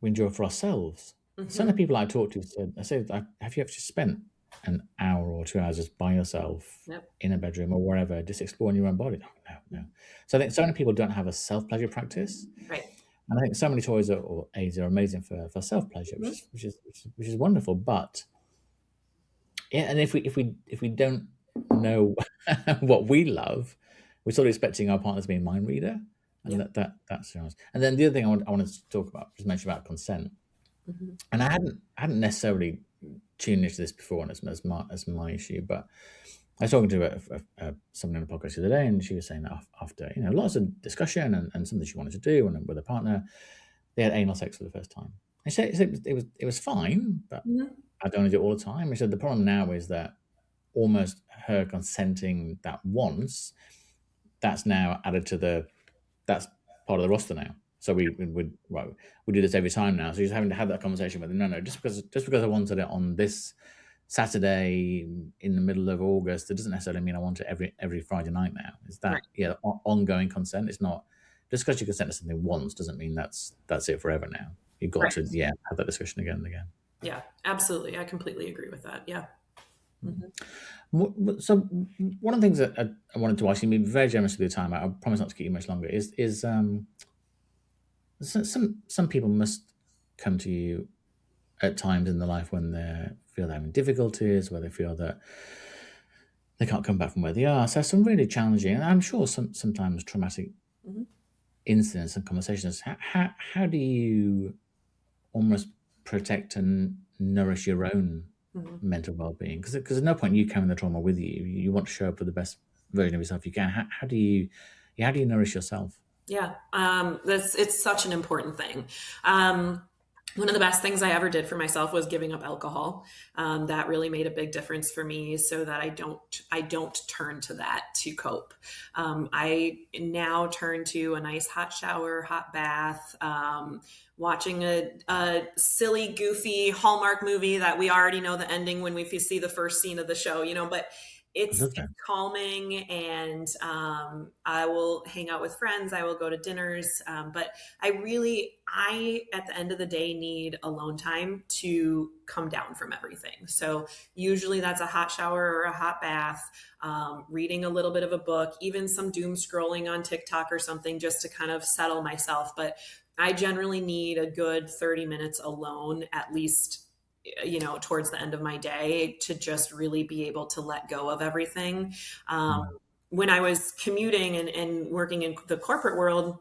we enjoy for ourselves. Some of Mm-hmm. the people I talked to said, have you ever just spent an hour or 2 hours just by yourself Yep. in a bedroom or wherever, just exploring your own body? No. So I think so many people don't have a self pleasure practice, Right. and I think so many toys or aids are amazing for self pleasure, Mm-hmm. which is wonderful. But yeah, and if we don't know what we love, we're sort of expecting our partners to be a mind reader, and Yeah. that's honest. And then the other thing I wanted to talk about, just mention about consent, Mm-hmm. and I hadn't necessarily tuned into this before, and as my issue, but I was talking to someone in a podcast the other day, and she was saying that after lots of discussion and something she wanted to do, and with a partner, they had anal sex for the first time. And she said it was fine, but Mm-hmm. I don't want to do it all the time. She said the problem now is that almost her consenting that once, that's now added to that's part of the roster now. So we do this every time now. So she's having to have that conversation with them. No, just because I wanted it on this Saturday in the middle of August, it doesn't necessarily mean I want it every Friday night now. Is Right. that ongoing consent? It's not just because you consent to something once doesn't mean that's it forever now. You've got Right. to have that discussion again and again. Yeah, absolutely. I completely agree with that. Yeah. Mm-hmm. So one of the things that I wanted to ask you, be very generous with your time. I promise not to keep you much longer. Is some people must come to you at times in their life when they feel they're having difficulties, where they feel that they can't come back from where they are. So some really challenging, and I'm sure sometimes traumatic Mm-hmm. incidents and conversations. How do you almost protect and nourish your own mental well-being? Because there's no point in you carrying the trauma with you. You want to show up with the best version of yourself you can. How do you nourish yourself? Yeah, it's such an important thing. One of the best things I ever did for myself was giving up alcohol. That really made a big difference for me, so that I don't turn to that to cope. I now turn to a nice hot shower, hot bath, watching a silly, goofy Hallmark movie that we already know the ending when we see the first scene of the show, but it's calming, and I will hang out with friends. I will go to dinners. But I, at the end of the day, need alone time to come down from everything. So usually that's a hot shower or a hot bath, reading a little bit of a book, even some doom scrolling on TikTok or something, just to kind of settle myself. But I generally need a good 30 minutes alone, at least, towards the end of my day, to just really be able to let go of everything. When I was commuting and working in the corporate world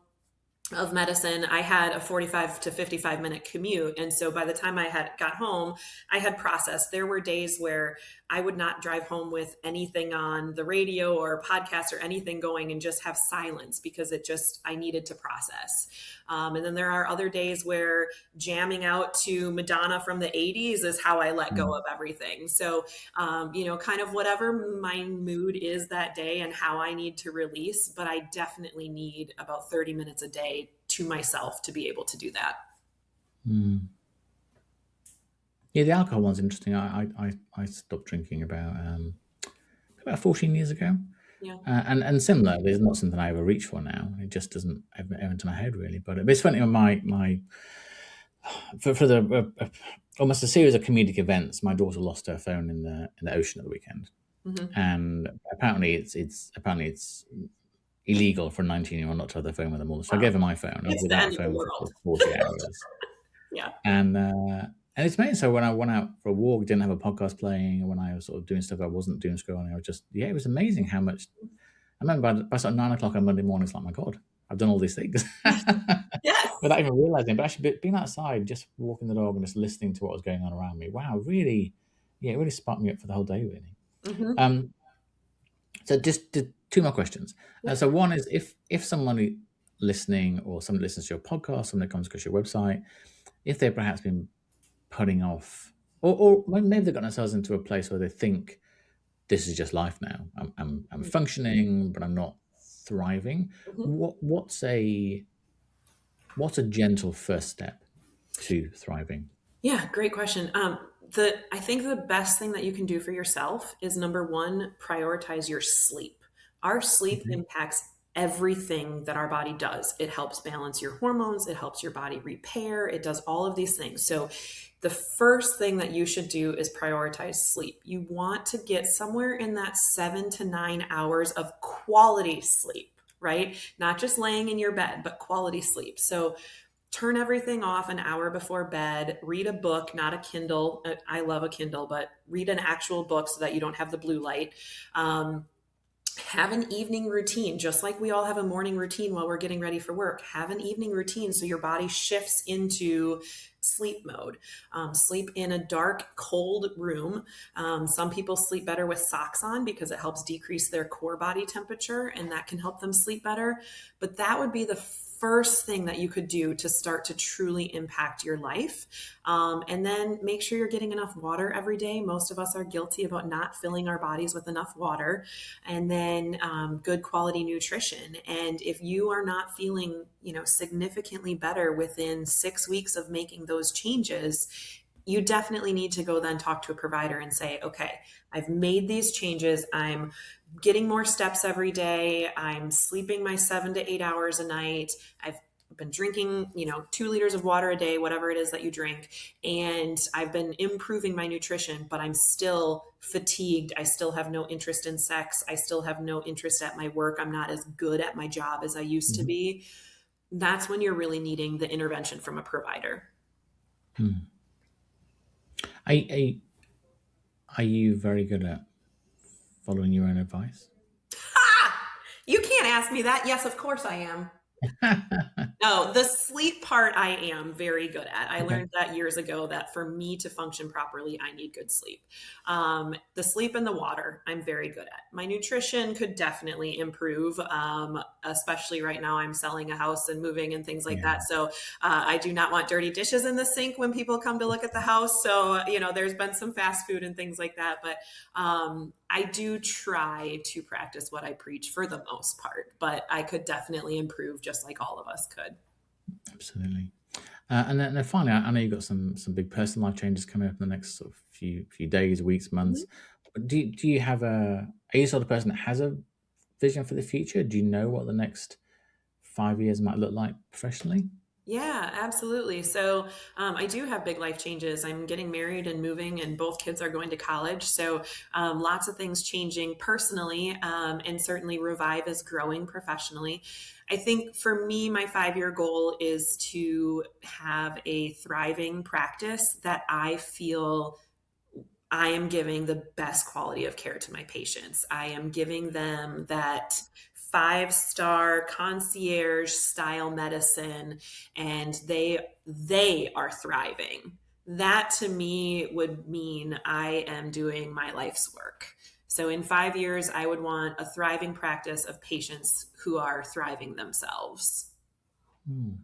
of medicine, I had a 45 to 55 minute commute. And so by the time I had got home, I had processed. There were days where I would not drive home with anything on the radio or podcast or anything going, and just have silence, because I needed to process. And then there are other days where jamming out to Madonna from the 80s is how I let go of everything. So, kind of whatever my mood is that day and how I need to release, but I definitely need about 30 minutes a day to myself to be able to do that. Yeah, the alcohol one's interesting. I stopped drinking about 14 years ago. Yeah. And similar, there's not something I ever reach for now. It just doesn't ever enter my head, really. But it's funny, on for the almost a series of comedic events, my daughter lost her phone in the ocean at the weekend. And apparently it's illegal for a 19-year-old not to have their phone with them all. So I gave her my phone. I was without a phone for 40 hours. Yeah. And it's amazing. So when I went out for a walk, didn't have a podcast playing, and when I was sort of doing stuff I wasn't doing scrolling, I was just, it was amazing how much. I remember by sort of 9 o'clock on Monday morning, it's like, my God, I've done all these things. Yes. Without even realizing. But actually being outside, just walking the dog and just listening to what was going on around me, wow, really, it really sparked me up for the whole day, really. So just two more questions. So one is, if someone listening, or somebody listens to your podcast, somebody comes across your website, if they've perhaps been putting off, or maybe they've got themselves into a place where they think this is just life now. I'm functioning, but I'm not thriving. What's a gentle first step to thriving? Yeah, great question. I think the best thing that you can do for yourself is, number one, prioritize your sleep. Our sleep impacts everything that our body does. It helps balance your hormones. It helps your body repair. It does all of these things. So the first thing that you should do is prioritize sleep. You want to get somewhere in that 7 to 9 hours of quality sleep, right? Not just laying in your bed, but quality sleep. So turn everything off an hour before bed, read a book, not a Kindle. I love a Kindle, but read an actual book so that you don't have the blue light. Have an evening routine, just like we all have a morning routine while we're getting ready for work. Have an evening routine so your body shifts into sleep mode. Sleep in a dark, cold room. Some people sleep better with socks on because it helps decrease their core body temperature, and that can help them sleep better. But that would be the first thing that you could do to start to truly impact your life. And then make sure you're getting enough water every day. Most of us are guilty about not filling our bodies with enough water. And then good quality nutrition. And if you are not feeling, significantly better within 6 weeks of making those changes, you definitely need to go then talk to a provider and say, okay, I've made these changes. I'm getting more steps every day. I'm sleeping my 7 to 8 hours a night. I've been drinking, 2 liters of water a day, whatever it is that you drink. And I've been improving my nutrition, but I'm still fatigued. I still have no interest in sex. I still have no interest at my work. I'm not as good at my job as I used to be. That's when you're really needing the intervention from a provider. Are you very good at following your own advice? You can't ask me that. Yes, of course I am. No, the sleep part I am very good at. I Okay. learned that years ago that for me to function properly, I need good sleep. The sleep and the water, I'm very good at. My nutrition could definitely improve, especially right now. I'm selling a house and moving and things like Yeah. that. So I do not want dirty dishes in the sink when people come to look at the house. So, there's been some fast food and things like that. But I do try to practice what I preach for the most part, but I could definitely improve just like all of us could. Absolutely. And then finally, I know you've got some big personal life changes coming up in the next sort of few days, weeks, months. Mhm. But do you have are you the sort of person that has a vision for the future? Do you know what the next 5 years might look like professionally? Yeah, absolutely. So I do have big life changes. I'm getting married and moving, and both kids are going to college. So lots of things changing personally, and certainly Revive is growing professionally. I think for me, my 5 year goal is to have a thriving practice that I feel I am giving the best quality of care to my patients. I am giving them that 5-star concierge style medicine, and they are thriving. That to me would mean I am doing my life's work. So in 5 years, I would want a thriving practice of patients who are thriving themselves. Hmm.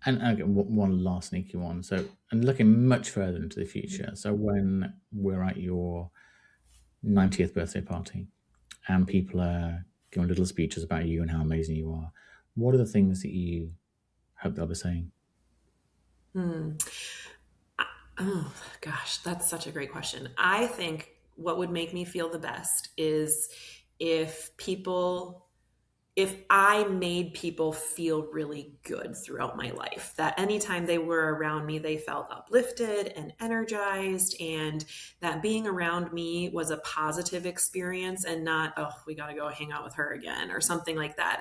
And okay, one last sneaky one. So, and looking much further into the future. So, when we're at your 90th birthday party and people are giving little speeches about you and how amazing you are, what are the things that you hope they'll be saying? Hmm. Oh gosh, that's such a great question. I think what would make me feel the best is if people if I made people feel really good throughout my life, that anytime they were around me, they felt uplifted and energized, and that being around me was a positive experience and not, oh, we got to go hang out with her again or something like that.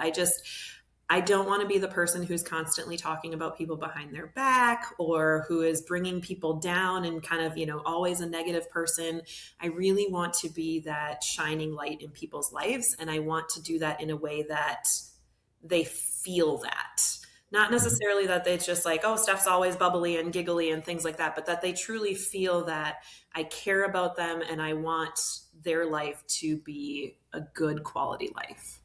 I don't want to be the person who's constantly talking about people behind their back or who is bringing people down and kind of, always a negative person. I really want to be that shining light in people's lives. And I want to do that in a way that they feel that. Not Mhm. necessarily that it's just like, oh, Steph's always bubbly and giggly and things like that, but that they truly feel that I care about them and I want their life to be a good quality life.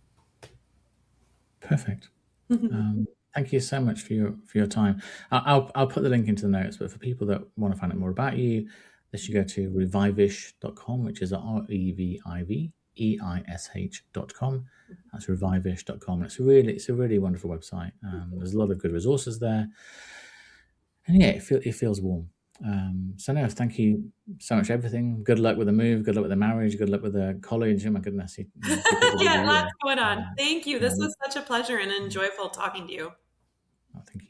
Perfect. Thank you so much for your time. I'll put the link into the notes, but for people that want to find out more about you, they should go to revivish.com, which is revivieish.com. That's revivish.com. It's a really wonderful website. There's a lot of good resources there, and yeah, it feels warm. So no, thank you so much for everything. Good luck with the move. Good luck with the marriage. Good luck with the college. Oh my goodness, keep up the good Yeah, year. lots going on. Thank you. Yeah, This was such a pleasure and enjoyable talking to you. thank you.